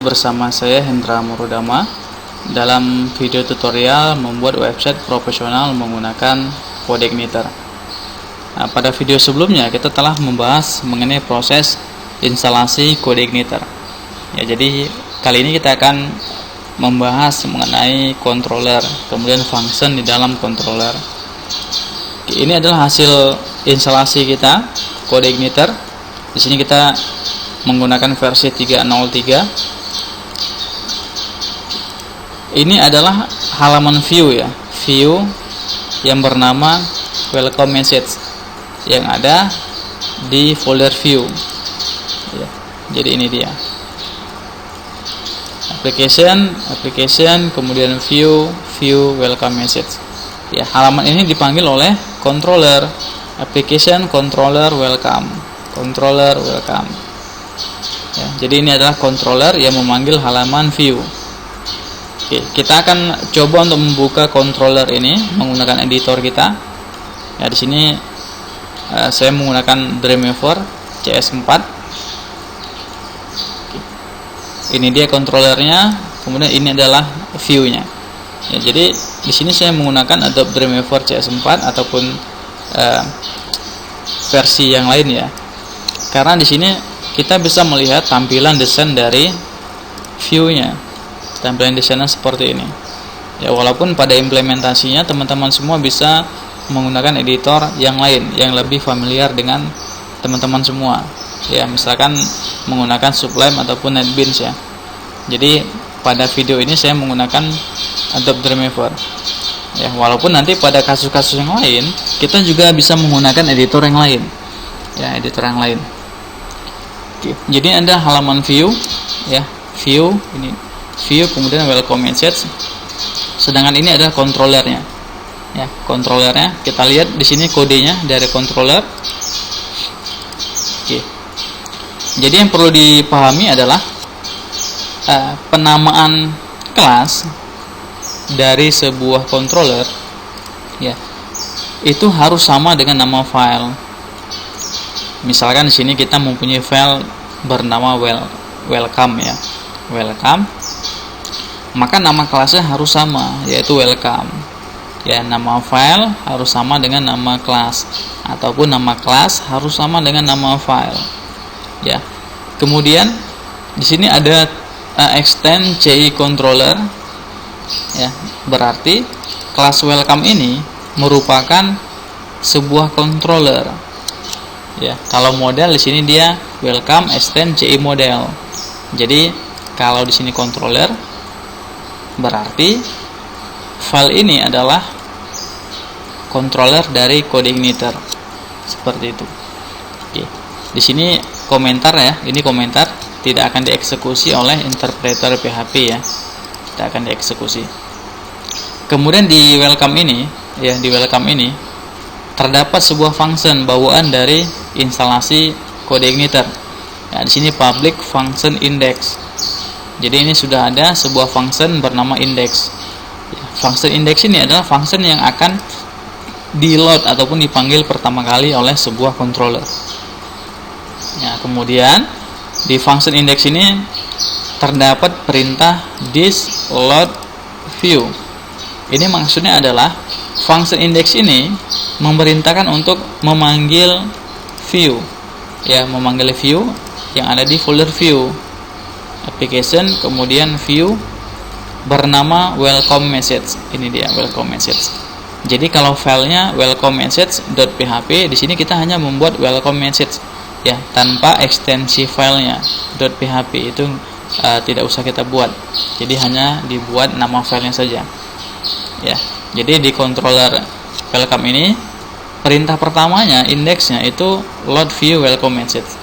Bersama saya Hendra Murudama dalam video tutorial membuat website profesional menggunakan CodeIgniter. Nah, pada video sebelumnya kita telah membahas mengenai proses instalasi CodeIgniter. Ya, jadi kali ini kita akan membahas mengenai controller, kemudian function di dalam controller. Ini adalah hasil instalasi kita CodeIgniter. Di sini kita menggunakan versi 3.0.3. Ini adalah halaman view ya, view yang bernama welcome message yang ada di folder view ya. Jadi ini dia application kemudian view welcome message ya. Halaman ini dipanggil oleh controller application controller welcome ya. Jadi ini adalah controller yang memanggil halaman view. Oke, kita akan coba untuk membuka controller ini menggunakan editor kita. Ya, di sini saya menggunakan Dreamweaver CS4. Oke. Ini dia controllernya, kemudian ini adalah view-nya. Ya, jadi di sini saya menggunakan Adobe Dreamweaver CS4 ataupun versi yang lain ya. Karena di sini kita bisa melihat tampilan desain dari view-nya. Tampilan desainnya seperti ini ya, walaupun pada implementasinya teman-teman semua bisa menggunakan editor yang lain yang lebih familiar dengan teman-teman semua ya, misalkan menggunakan Sublime ataupun NetBeans ya. Jadi pada video ini saya menggunakan Adobe Dreamweaver ya, walaupun nanti pada kasus-kasus yang lain kita juga bisa menggunakan editor yang lain ya, editor yang lain. Oke, jadi ada halaman view ya, view ini view kemudian welcome message, sedangkan ini adalah controllernya ya. Controllernya kita lihat di sini kodenya dari controller. Oke, jadi yang perlu dipahami adalah penamaan kelas dari sebuah controller ya, itu harus sama dengan nama file. Misalkan di sini kita mempunyai file bernama welcome ya, welcome, maka nama kelasnya harus sama, yaitu welcome ya. Nama file harus sama dengan nama kelas, ataupun nama kelas harus sama dengan nama file ya. Kemudian di sini ada extend CI controller ya, berarti kelas welcome ini merupakan sebuah controller ya. Kalau model di sini dia welcome extend CI model. Jadi kalau di sini controller, berarti file ini adalah controller dari CodeIgniter. Seperti itu. Oke. Di sini komentar ya, ini komentar tidak akan dieksekusi oleh interpreter PHP ya. Tidak akan dieksekusi. Kemudian di welcome ini ya, di welcome ini terdapat sebuah function bawaan dari instalasi CodeIgniter. Ya, di sini public function index. Jadi ini sudah ada sebuah function bernama index. Function index ini adalah function yang akan di-load ataupun dipanggil pertama kali oleh sebuah controller. Ya, kemudian di function index ini terdapat perintah this load view. Ini maksudnya adalah function index ini memerintahkan untuk memanggil view. Ya, memanggil view yang ada di folder view. Application kemudian view bernama welcome message. Ini dia welcome message. Jadi kalau filenya welcome message.php, di sini kita hanya membuat welcome message ya, tanpa ekstensi filenya .php itu tidak usah kita buat. Jadi hanya dibuat nama filenya saja ya. Jadi di controller welcome ini perintah pertamanya indeksnya itu load view welcome message.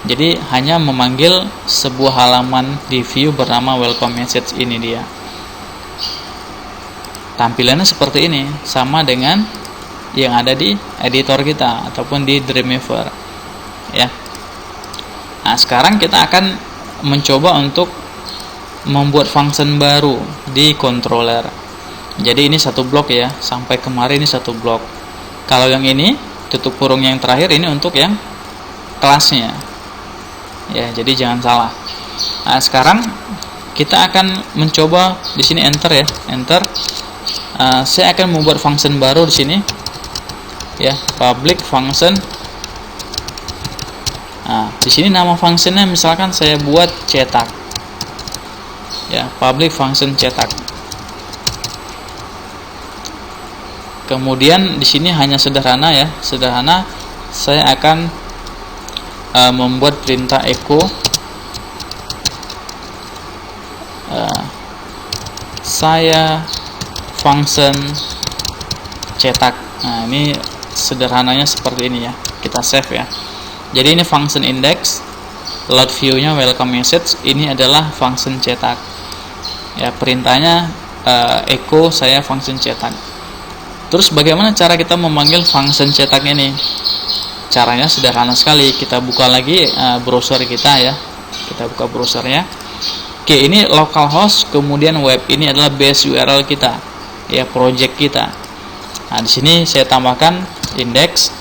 Jadi hanya memanggil sebuah halaman di view bernama welcome message. Ini dia. Tampilannya seperti ini, sama dengan yang ada di editor kita ataupun di Dreamweaver. Ya. Nah, sekarang kita akan mencoba untuk membuat function baru di controller. Jadi ini satu blok ya, sampai kemarin ini satu blok. Kalau yang ini tutup kurung yang terakhir ini untuk yang kelasnya. Ya, jadi jangan salah. Nah, sekarang kita akan mencoba di sini enter ya, enter. Saya akan membuat function baru di sini ya, public function. Nah, di sini nama functionnya misalkan saya buat cetak ya, public function cetak. Kemudian di sini hanya sederhana ya, sederhana. Saya akan membuat perintah echo saya function cetak. Nah, ini sederhananya seperti ini ya. Kita save ya. Jadi ini function index, load view-nya welcome message. Ini adalah function cetak. Ya, perintahnya echo saya function cetak. Terus bagaimana cara kita memanggil function cetak ini? Caranya sederhana sekali. Kita buka lagi browser kita ya. Kita buka browsernya. Oke, ini localhost, kemudian web. Ini adalah base URL kita, ya, project kita. Nah, di sini saya tambahkan index.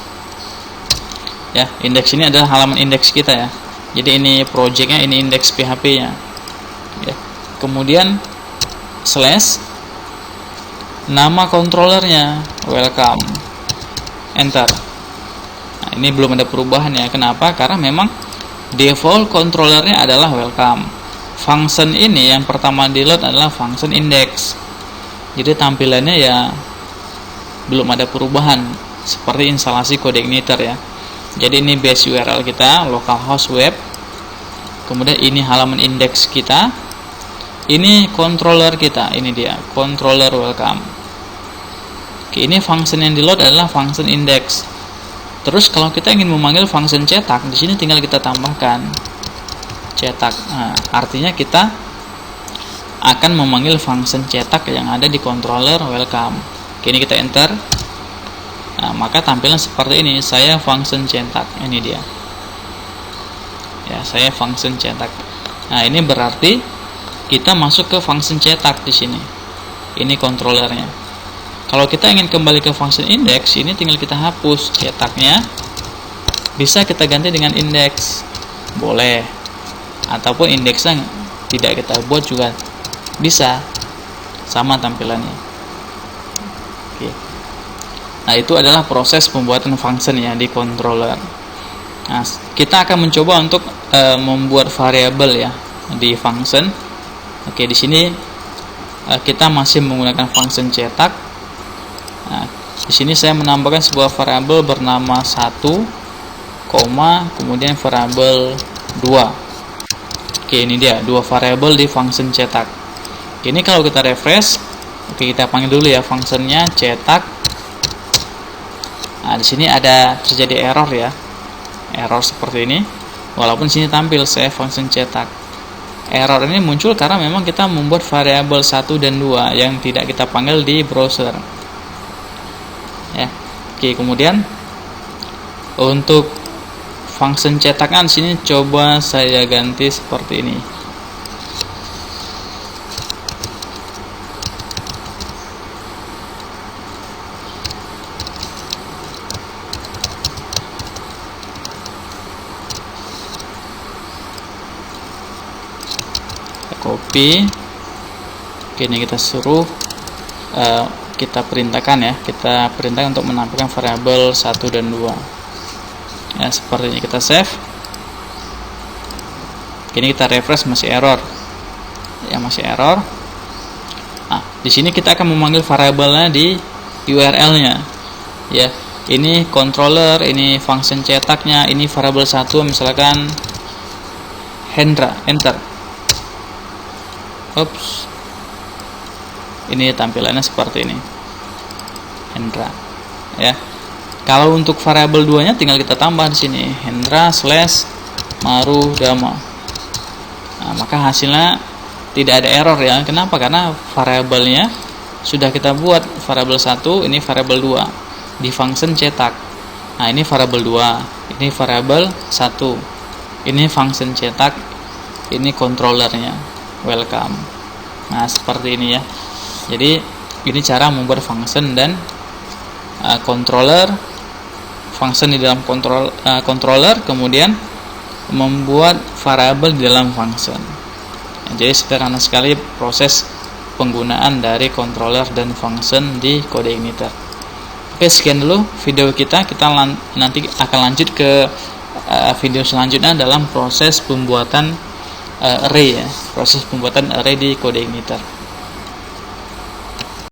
Ya, index ini adalah halaman indeks kita ya. Jadi ini projectnya, ini indeks PHP-nya. Ya. Kemudian slash nama controllernya welcome, enter. Nah, ini belum ada perubahan ya. Kenapa? Karena memang default controllernya adalah welcome. Function ini yang pertama di load adalah function index. Jadi tampilannya ya belum ada perubahan, seperti instalasi kode igniter ya. Jadi ini base URL kita, localhost web. Kemudian ini halaman indeks kita. Ini controller kita, ini dia, controller welcome. Oke, ini function yang di load adalah function index. Terus kalau kita ingin memanggil function cetak, di sini tinggal kita tambahkan cetak. Nah, artinya kita akan memanggil function cetak yang ada di controller welcome. Oke, ini kita enter. Nah, maka tampilan seperti ini. Saya function cetak. Ini dia. Ya, saya function cetak. Nah, ini berarti kita masuk ke function cetak di sini. Ini controllernya. Kalau kita ingin kembali ke function index, ini tinggal kita hapus cetaknya. Bisa kita ganti dengan index. Boleh. Ataupun indeksnya tidak kita buat juga bisa, sama tampilannya. Oke. Nah, itu adalah proses pembuatan function ya di controller. Nah, kita akan mencoba untuk membuat variabel ya di function. Oke, di sini kita masih menggunakan function cetak. Nah, di sini saya menambahkan sebuah variabel bernama 1, kemudian variabel 2. Oke, ini dia dua variabel di function cetak. Ini kalau kita refresh, oke, kita panggil dulu ya functionnya cetak. Nah, di sini ada terjadi error ya, error seperti ini. Walaupun sini tampil saya function cetak. Error ini muncul karena memang kita membuat variabel 1 dan 2 yang tidak kita panggil di browser. Ya, oke, kemudian untuk function cetakan sini coba saya ganti seperti ini. Kita copy. Oke, ini kita suruh kita perintahkan ya. Kita perintahkan untuk menampilkan variabel 1 dan 2. Ya, seperti ini. Kita save. Ini kita refresh, masih error. Ya, masih error. Nah, di sini kita akan memanggil variabelnya di URL-nya. Ya, ini controller, ini function cetaknya, ini variabel 1 misalkan Hendra, enter. Oops. Ini tampilannya seperti ini. Hendra. Ya. Kalau untuk variabel 2-nya tinggal kita tambah di sini Hendra / Marudama. Nah, maka hasilnya tidak ada error ya. Kenapa? Karena variabelnya sudah kita buat, variabel 1, ini variabel 2 di function cetak. Nah, ini variabel 2, ini variabel 1. Ini function cetak, ini controllernya welcome. Nah, seperti ini ya. Jadi ini cara membuat function dan controller, function di dalam controller, kemudian membuat variabel di dalam function. Jadi sederhana sekali proses penggunaan dari controller dan function di kode igniter. Oke, sekian dulu video kita. Nanti akan lanjut ke video selanjutnya dalam proses pembuatan array ya, proses pembuatan array di kode igniter.